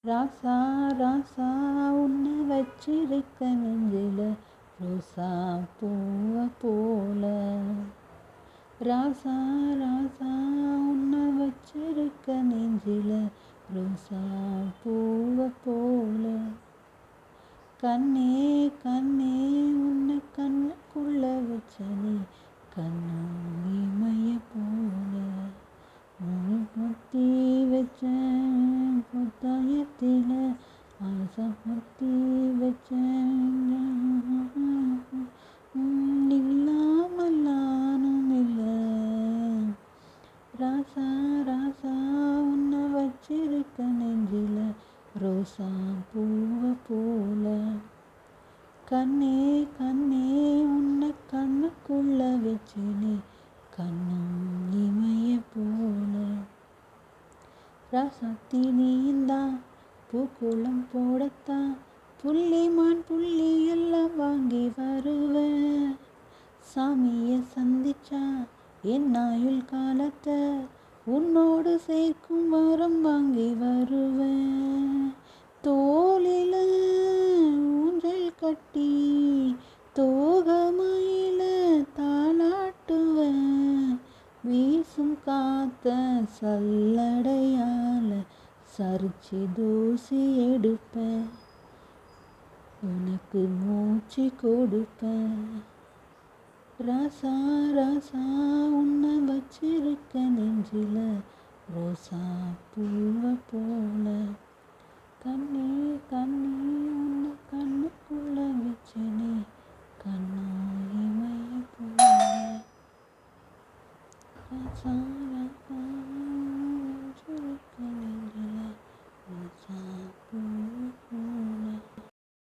ராசா ராசா உன்னை வச்சிருக்க நெஞ்சில ரோசா பூவை போல. ராசா ராசா உன்னை வச்சிருக்க நெஞ்சில ரோசா பூவை போல. கண்ணே கண்ணே உன்னை கண்ணுக்குள்ள வச்ச நீ கண்ணு இமைய போல. பொத்தி வச்ச புத்தாயத்தில ஆசை பொத்தி வச்ச இல்லாமல் நானும் இல்லை. ராசா ராசா உன்னை வச்சிருக்க நெஞ்சில ரோசா பூவை போல. கண்ணே கண்ணே உன்னை கண்ணுக்குள்ள வச்சு நீ கண்ணும் இமைய போல. ராசாத்தி நீந்தான் பூக்குளம் போடத்தான் புள்ளிமான் புள்ளி எல்லாம் வாங்கி வருவேன். சாமியை சந்திச்சா என் ஆயுள் காலத்தை உன்னோடு சேர்க்கும் வரம் வாங்கி வருவேன். தோளில ஊஞ்சல் கட்டி தோகமயில தாளாட்டுவேன். வீசும் காத்த சல்லடையால சரிச்சு தூசி எடுப்பேன். உனக்கு மூச்சு கொடுப்பேன். ராசா ராசா உன்னை வச்சிருக்க நெஞ்சில ரோசா பூவை போல. கண்ணே கண்ணே உன்னை கண்ணுக்குள்ள வச்ச நீ கண்ணா இமைய போல. ராசா ராசா வச்சிருக்க நெஞ்சில ரோசா பூ